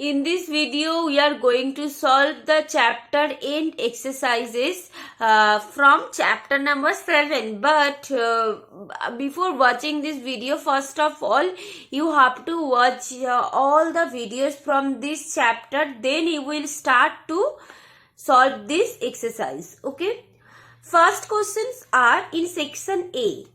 In this video, we are going to solve the chapter end exercises from chapter number 7. But before watching this video, first of all, you have to watch all the videos from this chapter. Then you will start to solve this exercise. Okay. First questions are in section A.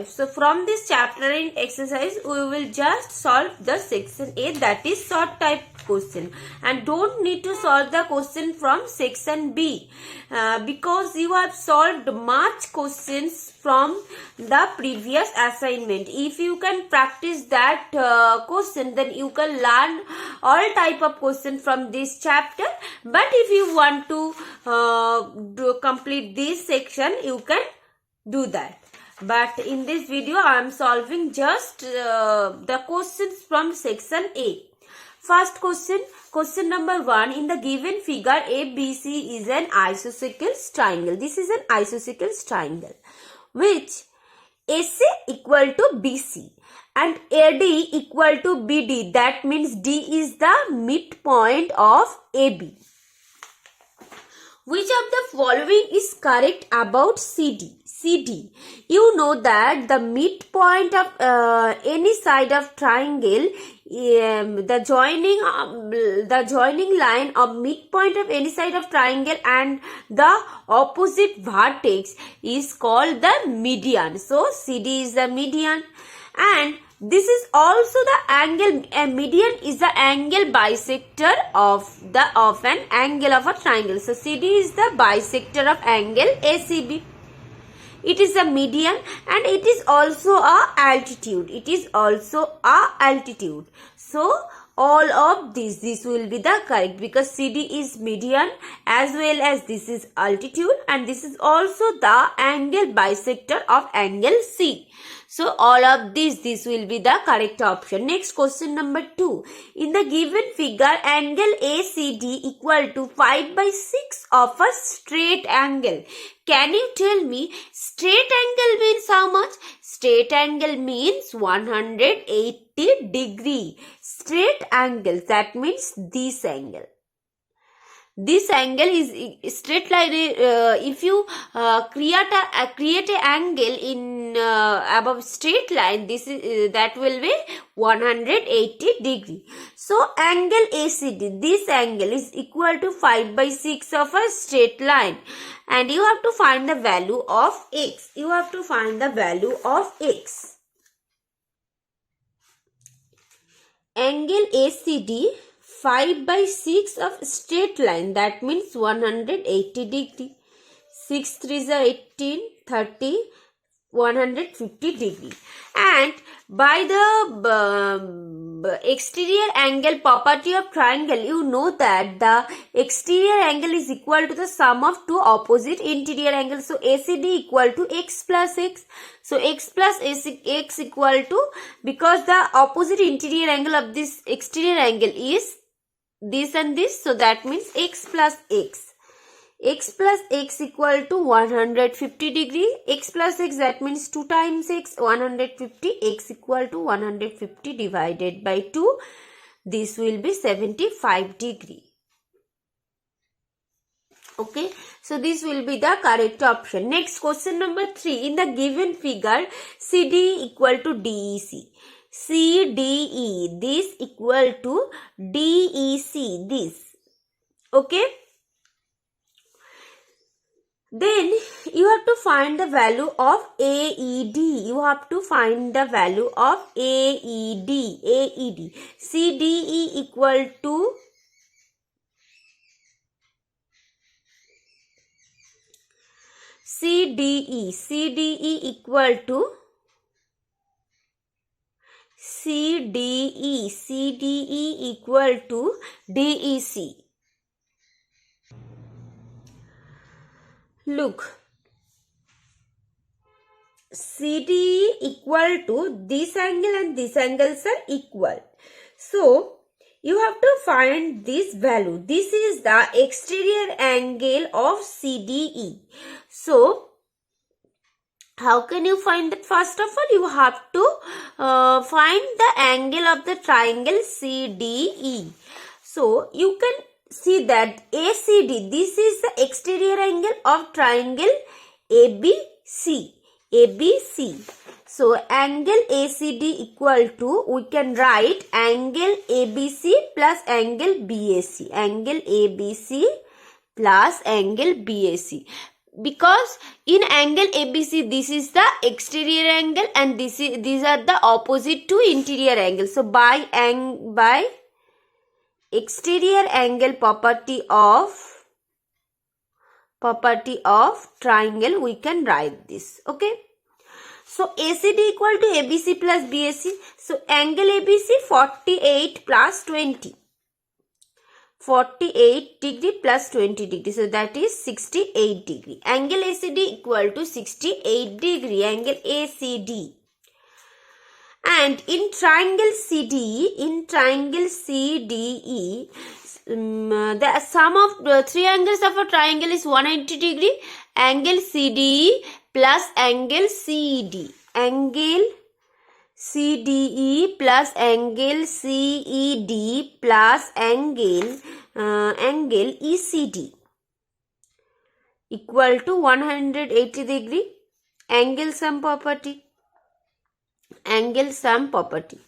So from this chapter in exercise, we will just solve the section A, that is short type question, and don't need to solve the question from section B because you have solved much questions from the previous assignment. If you can practice that question, then you can learn all type of question from this chapter. But if you want to complete this section, you can do that. But in this video, I am solving just the questions from section A. First question number 1. In the given figure, ABC is an isosceles triangle. This is an isosceles triangle which AC equal to BC and AD equal to BD. That means D is the midpoint of AB. Which of the following is correct about CD? CD. You know that the midpoint of any side of triangle, the joining line of midpoint of any side of triangle and the opposite vertex is called the median. So CD is the median, and this is also the angle. A median is the angle bisector of an angle of a triangle. So CD is the bisector of angle ACB. It is a median and it is also a altitude. It is also a altitude. So all of this will be the correct, because CD is median as well as this is altitude, and this is also the angle bisector of angle C. So all of this will be the correct option. Next question number 2. In the given figure, angle ACD equal to 5/6 of a straight angle. Can you tell me straight angle means how much? Straight angle means 180 degree. Straight angle, that means this angle. This angle is straight line. If you create a angle in above straight line, this is that will be 180 degree. So angle ACD, this angle is equal to 5/6 of a straight line, and you have to find the value of x. You have to find the value of x. Angle ACD 5/6 of straight line, that means 180 degree. 6 3s are 18, 30, 150 degree. And by the exterior angle property of triangle, you know that the exterior angle is equal to the sum of two opposite interior angles. So ACD equal to x plus x. So x plus x equal to, because the opposite interior angle of this exterior angle is this and this, so that means x plus x. X plus x equal to 150 degree. X plus x, that means 2 times x, 150. X equal to 150 divided by 2. This will be 75 degree. Okay, so this will be the correct option. Next question number 3. In the given figure, CD equal to DEC. CDE, this equal to DEC, this. Okay. Then you have to find the value of AED. You have to find the value of AED. AED. CDE equal to CDE. CDE equal to CDE. CDE equal to DEC. Look, CDE equal to this angle and this angles are equal. So you have to find this value. This is the exterior angle of CDE. So how can you find that? First of all, you have to find the angle of the triangle CDE. So you can see that ACD, this is the exterior angle of triangle ABC. ABC. So angle ACD equal to, we can write angle ABC plus angle BAC. Angle ABC plus angle BAC. Because in angle ABC, this is the exterior angle and these are the opposite to interior angle. So by exterior angle property of triangle, we can write this. Okay. So ACD equal to ABC plus BAC. So angle ABC 48 plus 20. 48 degree plus 20 degree. So that is 68 degree. Angle ACD equal to 68 degree. Angle ACD. And in triangle CDE, the sum of the three angles of a triangle is 180 degree. Angle CDE plus angle CED. Angle CDE plus angle CED plus angle ECD equal to 180 degree. Angle sum property. Angle sum property.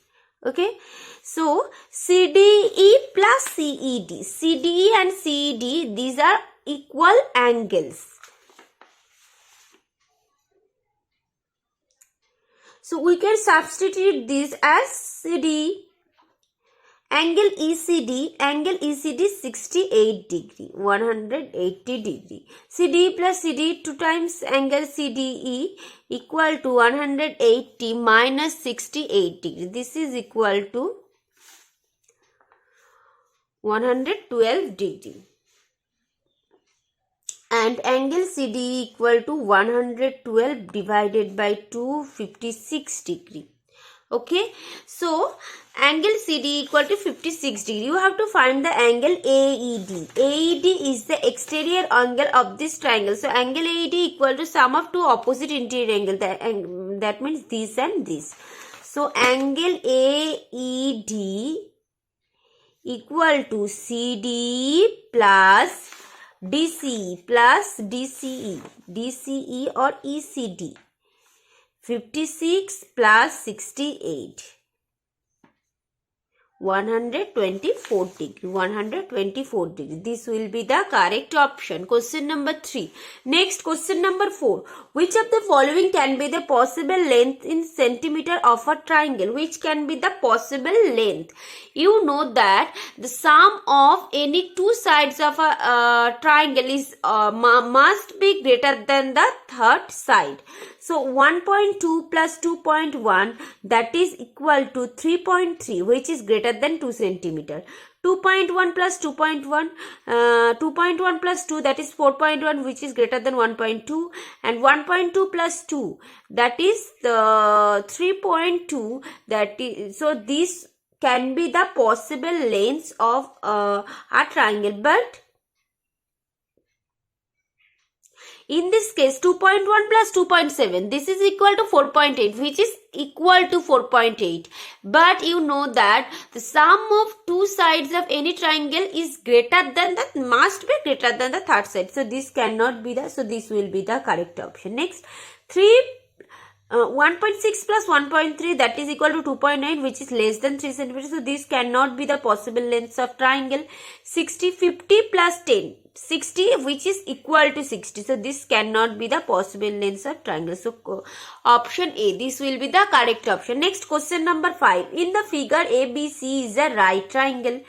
Okay. So CDE plus CED. CDE and CED, these are equal angles. So we can substitute this as CDE. Angle ECD 68 degree, 180 degree. CDE plus CDE 2 times angle CDE equal to 180 minus 68 degree. This is equal to 112 degree. And angle CDE equal to 112 divided by 256 degree. Okay, so angle CD equal to 56 degree. You have to find the angle AED. AED is the exterior angle of this triangle. So angle AED equal to sum of two opposite interior angle. That means this and this. So angle AED equal to CD plus DCE plus DCE. DCE or ECD. 56 plus 68. 124 degree. 124 degree. This will be the correct option. Question number 3. Next, question number 4. Which of the following can be the possible length in centimeter of a triangle? Which can be the possible length? You know that the sum of any two sides of a triangle is must be greater than the third side. So 1.2 plus 2.1, that is equal to 3.3, which is greater than 2 centimeter. 2.1 plus 2.1, 2.1 plus 2, that is 4.1, which is greater than 1.2, and 1.2 plus 2, that is the 3.2, that is, so this can be the possible lengths of a triangle. But in this case, 2.1 plus 2.7, this is equal to 4.8, which is equal to 4.8. But you know that the sum of two sides of any triangle is greater than that, must be greater than the third side. So this cannot be the, so this will be the correct option. Next, 1.6 plus 1.3, that is equal to 2.9, which is less than 3 centimeters. So this cannot be the possible lengths of triangle. 50 plus 10. 60, which is equal to 60. So this cannot be the possible lengths of triangle. So option A, this will be the correct option. Next, question number 5. In the figure, ABC is a right triangle.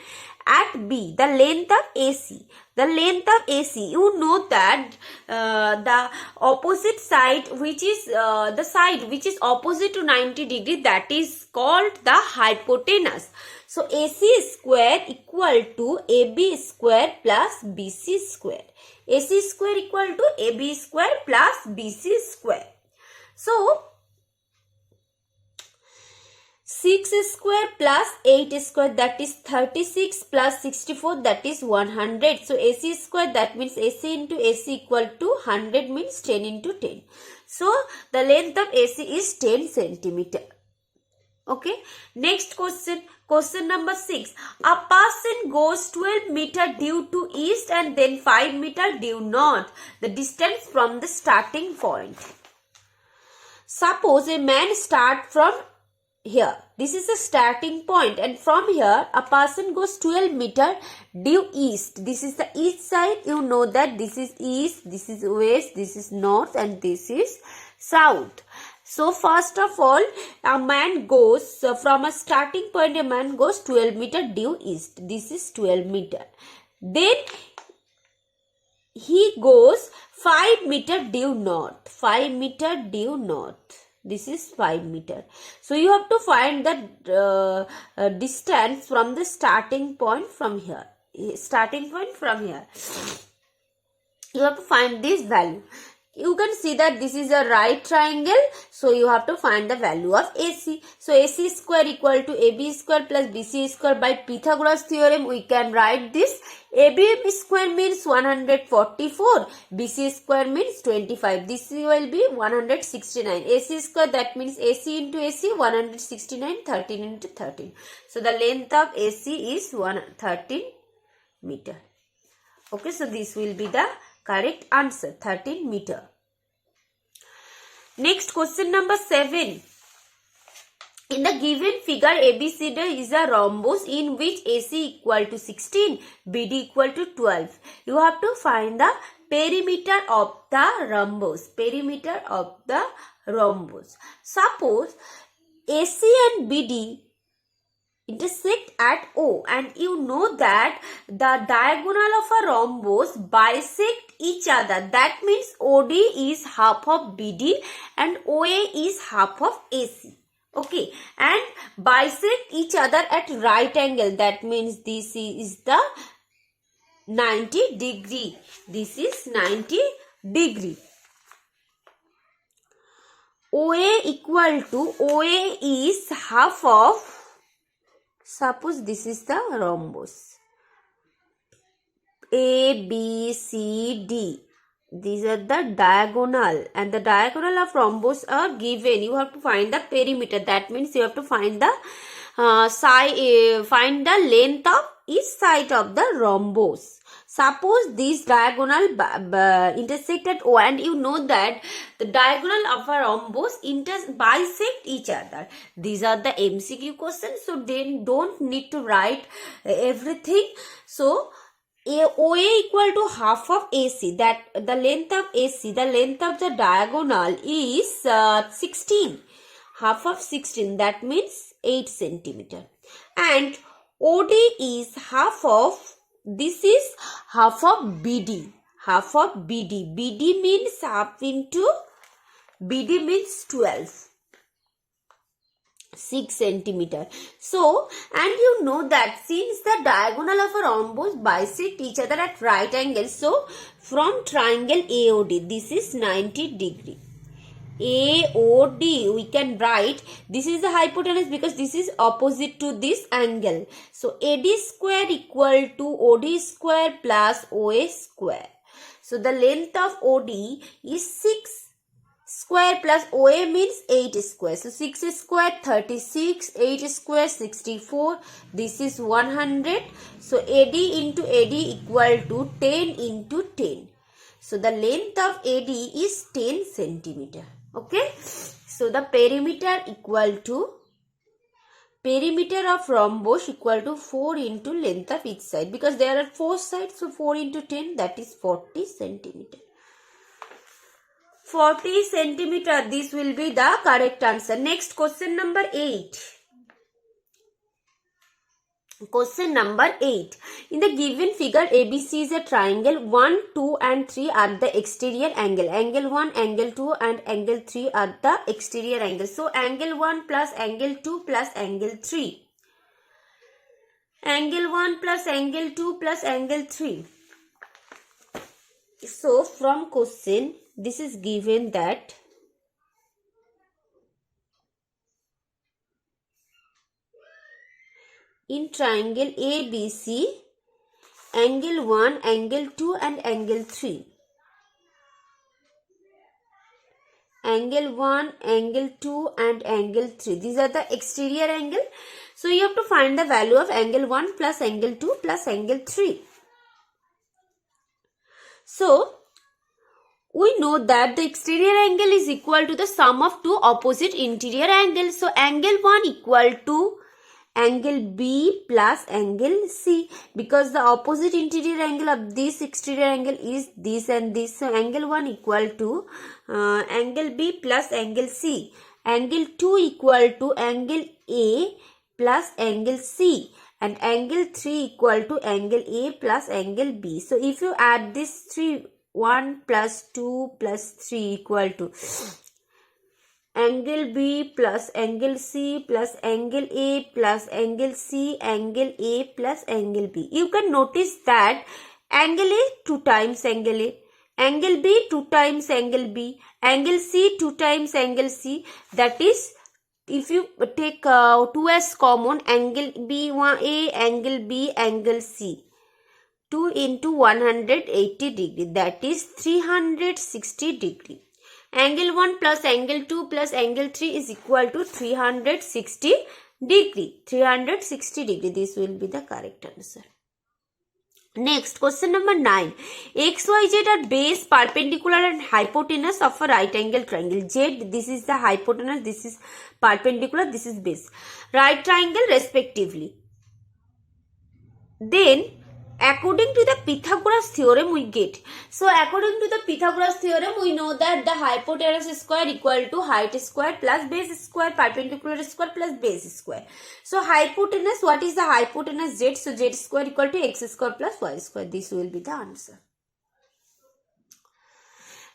At B, the length of AC. The length of AC, you know that the opposite side, which is the side which is opposite to 90 degree, that is called the hypotenuse. So AC square equal to AB square plus BC square. AC square equal to AB square plus BC square. So 6 square plus 8 square, that is 36 plus 64, that is 100. So AC square, that means AC into AC equal to 100, means 10 into 10. So the length of AC is 10 centimeter. Okay, next question. Question number 6. A person goes 12 meter due to east and then 5 meter due north. The distance from the starting point. Suppose a man starts from here. This is the starting point, and from here a person goes 12 meter due east. This is the east side. You know that this is east, this is west, this is north, and this is south. So first of all, a man goes from a starting point, a man goes 12 meter due east. This is 12 meter. Then he goes 5 meter due north. 5 meter due north. This is 5 meter. So you have to find the distance from the starting point from here. Starting point from here. You have to find this value. You can see that this is a right triangle. So you have to find the value of AC. So AC square equal to AB square plus BC square. By Pythagoras theorem, we can write this. AB square means 144. BC square means 25. This will be 169. AC square, that means AC into AC, 169, 13 into 13. So the length of AC is 13 meter. Okay, so this will be the correct answer, 13 meter. Next, question number 7. In the given figure, ABCD is a rhombus in which AC equal to 16, BD equal to 12. You have to find the perimeter of the rhombus. Perimeter of the rhombus. Suppose AC and BD intersect at O, and you know that the diagonal of a rhombus bisect each other. That means OD is half of BD and OA is half of AC. Okay, and bisect each other at right angle. That means this is the 90 degree. This is 90 degree. OA equal to, OA is half of, suppose this is the rhombus. A, B, C, D. These are the diagonal, and the diagonal of rhombus are given. You have to find the perimeter. That means you have to find the find the length of each side of the rhombus. Suppose these diagonal intersect at O, and you know that the diagonal of a rhombus bisect each other. These are the MCQ questions, so then don't need to write everything. So OA equal to half of AC. That the length of AC, the length of the diagonal is 16. Half of 16. That means 8 centimeter. And OD is half of, this is half of BD. Half of BD. BD means half into, BD means 12. 6 centimeter. So, and you know that since the diagonal of a rhombus bisect each other at right angles, so from triangle AOD, this is 90 degree. AOD, we can write, this is the hypotenuse because this is opposite to this angle. So AD square equal to OD square plus OA square. So the length of OD is 6 square plus OA means 8 square. So 6 square 36, 8 square 64. This is 100. So AD into AD equal to 10 into 10. So the length of AD is 10 centimeter. Okay. So the perimeter equal to, perimeter of rhombus equal to 4 into length of each side. Because there are 4 sides. So 4 into 10, that is 40 centimeter. 40 centimeter. This will be the correct answer. Next, question number 8. Question number 8. In the given figure, ABC is a triangle. 1, 2 and 3 are the exterior angle. Angle 1, angle 2 and angle 3 are the exterior angle. So, angle 1 plus angle 2 plus angle 3. Angle 1 plus angle 2 plus angle 3. So, from question, this is given that in triangle ABC, angle 1, angle 2 and angle 3. angle 1, angle 2 and angle 3. These are the exterior angle. So you have to find the value of angle 1 plus angle 2 plus angle 3. So we know that the exterior angle is equal to the sum of two opposite interior angles. So angle 1 equal to angle B plus angle C, because the opposite interior angle of this exterior angle is this and this. So angle 1 equal to angle B plus angle C. Angle 2 equal to angle A plus angle C, and angle 3 equal to angle A plus angle B. So if you add this 3, 1 plus 2 plus 3 equal to angle B plus angle C plus angle A plus angle C, angle A plus angle B. You can notice that angle A 2 times angle A, angle B 2 times angle B, angle C 2 times angle C. That is, if you take 2 as common, angle B, A, angle B, angle C, 2 into 180 degree, that is 360 degree. Angle 1 plus angle 2 plus angle 3 is equal to 360 degree. 360 degree. This will be the correct answer. Next, question number 9. X, Y, Z are base, perpendicular and hypotenuse of a right angle triangle. Z, this is the hypotenuse, this is perpendicular, this is base. Right triangle respectively. Then, according to the Pythagoras theorem, we get. So, according to the Pythagoras theorem, we know that the hypotenuse square equal to height square plus base square, perpendicular square plus base square. So, hypotenuse, what is the hypotenuse? Z. So, Z square equal to x square plus y square. This will be the answer.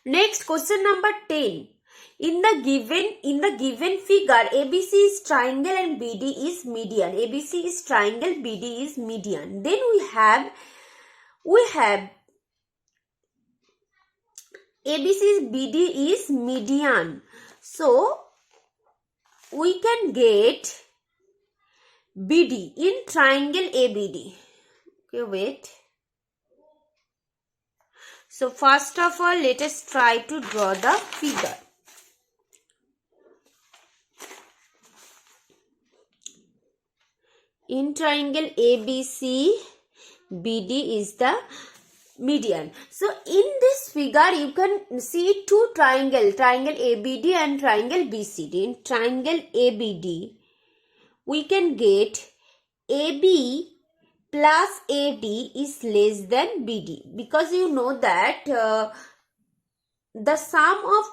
Next, question number 10. In the given figure, ABC is triangle and BD is median. ABC is triangle, BD is median. Then we have ABC is BD is median. So we can get BD in triangle ABD. Okay, wait. So first of all, let us try to draw the figure. In triangle ABC, BD is the median. So in this figure, you can see two triangle ABD and triangle BCD. In triangle ABD, we can get AB plus AD is less than BD, because you know that the sum of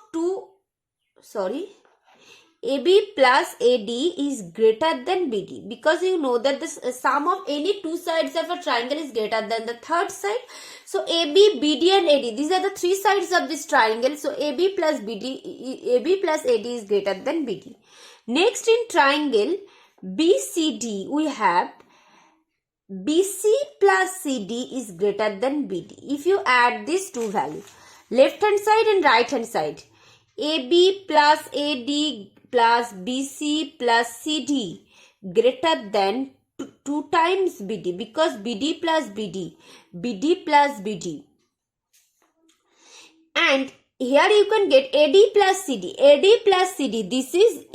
AB plus AD is greater than BD, because you know that the sum of any two sides of a triangle is greater than the third side. So AB, BD and AD, these are the three sides of this triangle. So AB plus AD is greater than BD. Next, in triangle BCD, we have BC plus CD is greater than BD. If you add these two values, left hand side and right hand side, AB plus AD plus BC plus CD greater than 2 times BD, because BD plus BD, BD plus BD. And here you can get AD plus CD, AD plus CD, this is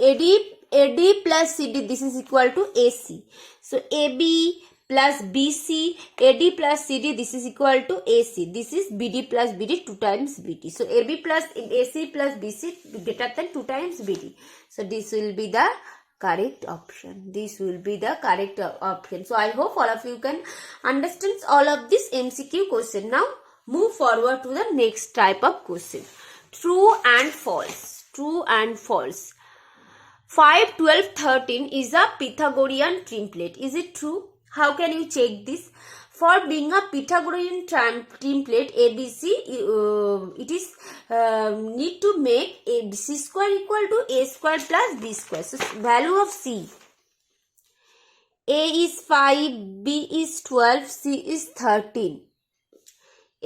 AD plus CD, this is equal to AC. So AB plus BC, AD plus CD, this is equal to AC. This is BD plus BD, 2 times BD. So AB plus AC plus BC greater than 2 times BD. So this will be the correct option. This will be the correct option. So I hope all of you can understand all of this MCQ question. Now move forward to the next type of question. True and false. True and false. 5, 12, 13 is a Pythagorean template. Is it true? How can you check this? For being a Pythagorean template ABC, it is need to make ABC square equal to A square plus B square. So value of C. A is 5, B is 12, C is 13.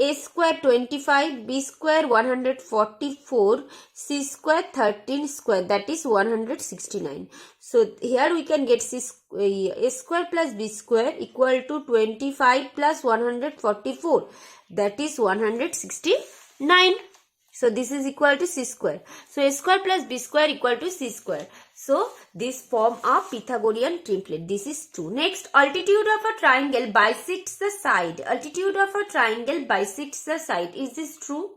A square 25, B square 144, C square 13 square, that is 169. So here we can get A square plus B square equal to 25 plus 144, that is 169. So this is equal to c square. So a square plus b square equal to c square. So this form a Pythagorean triplet. This is true. Next, altitude of a triangle bisects the side. Altitude of a triangle bisects the side. Is this true?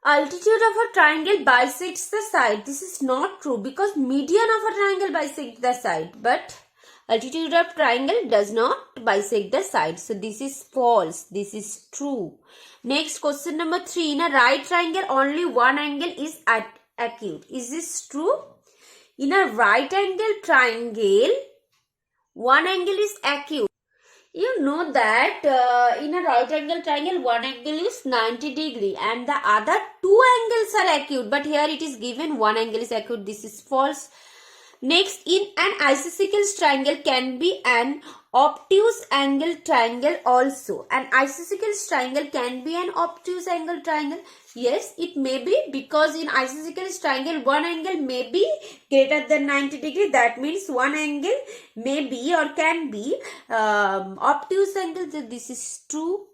Altitude of a triangle bisects the side. This is not true because median of a triangle bisects the side, but altitude of triangle does not bisect the side. So this is false. This is true. Next, question number 3. In a right triangle, only one angle is acute. Is this true? In a right angle triangle, one angle is acute. You know that in a right angle triangle, one angle is 90 degree and the other two angles are acute. But here it is given one angle is acute. This is false. Next, in an isosceles triangle can be an obtuse angle triangle also. An isosceles triangle can be an obtuse angle triangle. Yes, it may be, because in isosceles triangle one angle may be greater than 90 degree. That means one angle may be or can be obtuse angle. So this is true.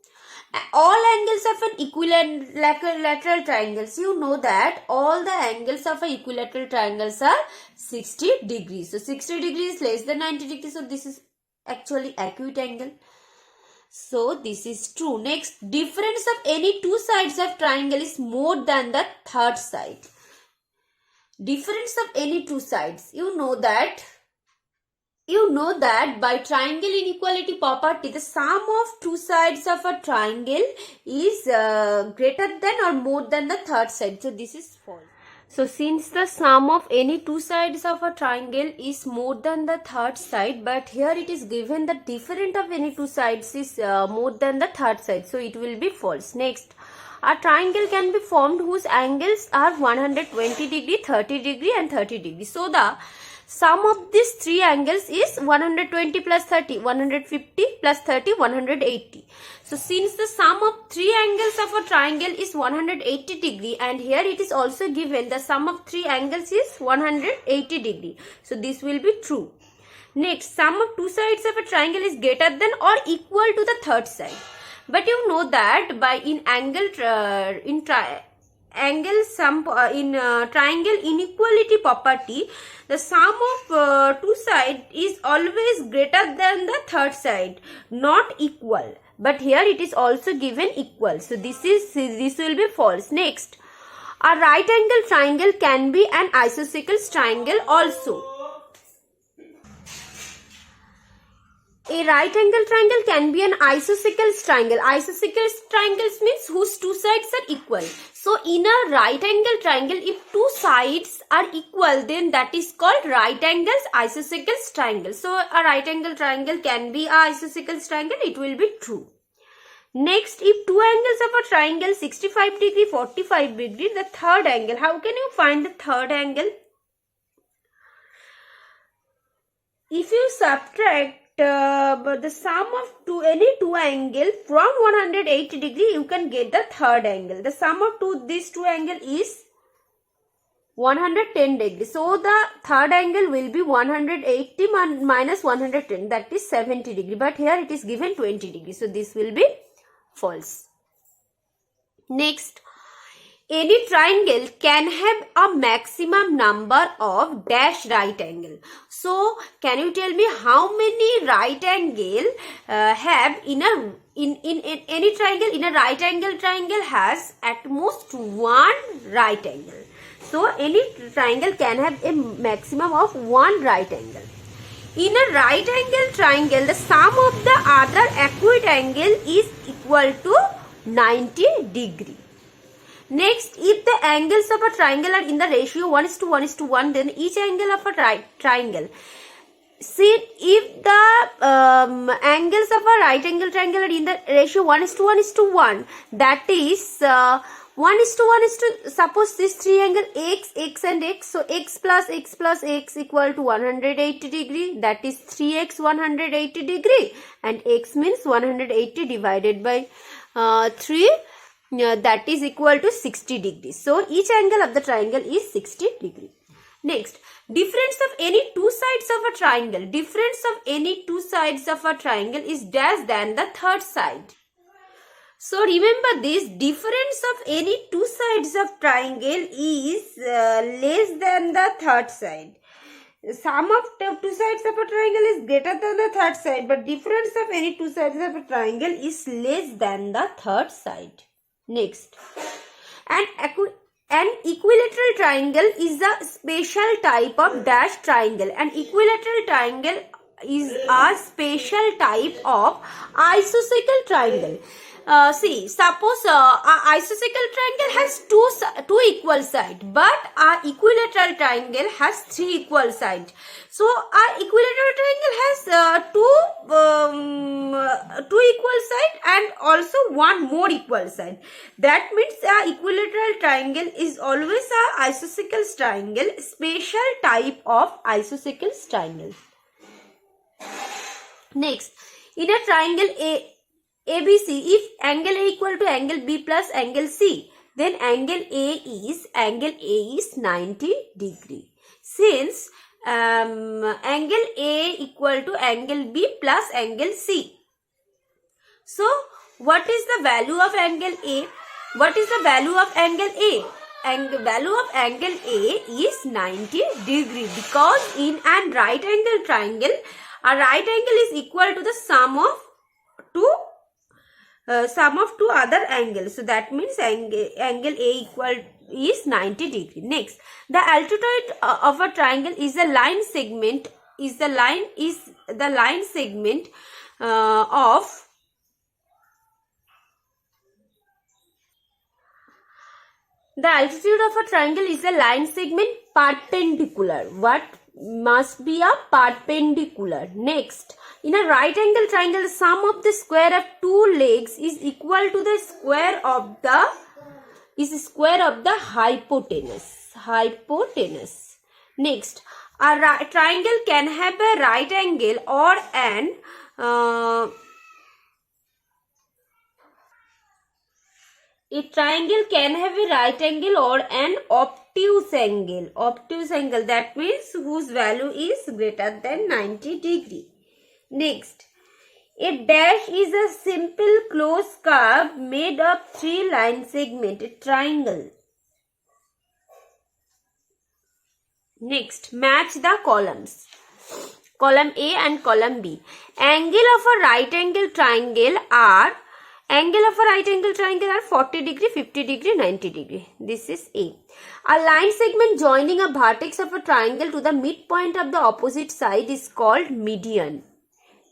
All angles of an equilateral triangles, you know that all the angles of an equilateral triangles are 60 degrees. So 60 degrees less than 90 degrees. So this is actually acute angle. So this is true. Next, difference of any two sides of triangle is more than the third side. Difference of any two sides. You know that by triangle inequality property, the sum of two sides of a triangle is greater than or more than the third side. So this is false. So since the sum of any two sides of a triangle is more than the third side, but here it is given the difference of any two sides is more than the third side. So it will be false. Next, a triangle can be formed whose angles are 120 degree, 30 degree and 30 degree. So the sum of these three angles is 120 plus 30, 150 plus 30, 180. So since the sum of three angles of a triangle is 180 degree and here it is also given the sum of three angles is 180 degree. So this will be true. Next, sum of two sides of a triangle is greater than or equal to the third side. But you know that by triangle inequality property, the sum of two sides is always greater than the third side, not equal. But here it is also given equal. So this will be false. Next, a right angle triangle can be an isosceles triangle also. A right angle triangle can be an isosceles triangle. Isosceles triangles means whose two sides are equal. So in a right angle triangle, if two sides are equal, then that is called right angles isosceles triangle. So a right angle triangle can be an isosceles triangle. It will be true. Next, if two angles of a triangle 65 degree, 45 degree, the third angle, how can you find the third angle? If you subtract the sum of any two angles from 180 degree, you can get the third angle. The sum of these two angles is 110 degree. So the third angle will be 180 minus 110, that is 70 degree. But here it is given 20 degree. So this will be false. Next, any triangle can have a maximum number of dash right angle. So can you tell me how many right angle have in any triangle? In a right angle triangle has at most one right angle. So any triangle can have a maximum of one right angle. In a right angle triangle, the sum of the other acute angle is equal to 90 degree. Next, if the angles of a triangle are in the ratio 1:1:1, then each angle of a triangle. See, if the angles of a right angle triangle are in the ratio 1:1:1, that is 1:1, suppose this triangle x and x. So x plus x equal to 180 degree. That is 3x 180 degree. And x means 180 divided by 3. That is equal to 60 degrees. So each angle of the triangle is 60 degree. Next, difference of any two sides of a triangle. Difference of any two sides of a triangle is dash than the third side. So remember this, difference of any two sides of triangle is less than the third side. Sum of two sides of a triangle is greater than the third side, but difference of any two sides of a triangle is less than the third side. Next, an equilateral triangle is a special type of dashed triangle. An equilateral triangle is a special type of isosceles triangle. See, suppose a isosceles triangle has two equal sides, but a equilateral triangle has three equal sides. So a equilateral triangle has two equal sides and also one more equal side. That means a equilateral triangle is always a isosceles triangle, special type of isosceles triangle. Next, in a triangle ABC, if angle A equal to angle B plus angle C, then angle A is 90 degree. Since angle A equal to angle B plus angle C. So, what is the value of angle A? What is the value of angle A? Value of angle A is 90 degree, because in a right angle triangle, a right angle is equal to the sum of two other angles. So that means angle A equal is 90 degree. Next, the altitude of a triangle is the line segment of the altitude of a triangle is a line segment perpendicular. What must be a perpendicular? Next, in a right angle triangle, the sum of the square of two legs is equal to the square of the hypotenuse. Next, a triangle can have a right angle or an a triangle can have a right angle or an obtuse angle. Obtuse angle, that means whose value is greater than 90 degree. Next, a dash is a simple closed curve made of three line segments, a triangle. Next, match the columns. Column A and column B. Angle of a right angle triangle are 40 degree, 50 degree, 90 degree. This is A. A line segment joining a vertex of a triangle to the midpoint of the opposite side is called median.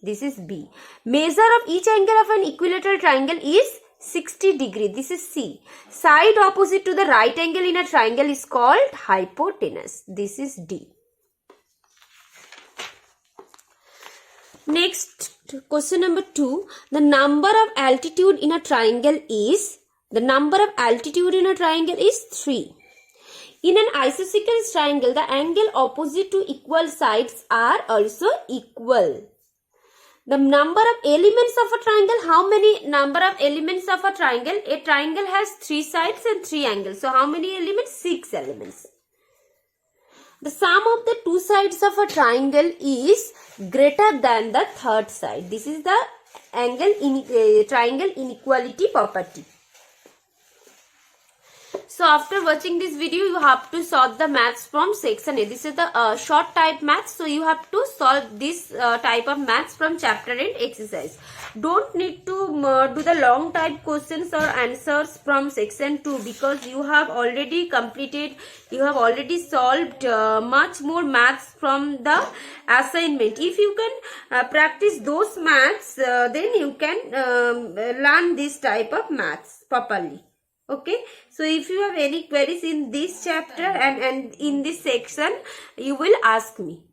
This is B. Measure of each angle of an equilateral triangle is 60 degree. This is C. Side opposite to the right angle in a triangle is called hypotenuse. This is D. Next, question number 2. The number of altitude in a triangle is 3. In an isosceles triangle, the angle opposite to equal sides are also equal. The number of elements of a triangle, how many number of elements of a triangle? A triangle has 3 sides and 3 angles. So, how many elements? 6 elements. The sum of the two sides of a triangle is greater than the third side. This is the triangle inequality property. So after watching this video, you have to solve the maths from section A. This is the short type maths. So you have to solve this type of maths from chapter and exercise. Don't need to do the long type questions or answers from section 2, because you have already completed, you have already solved much more maths from the assignment. If you can practice those maths, then you can learn this type of maths properly. Okay, so if you have any queries in this chapter and in this section, you will ask me.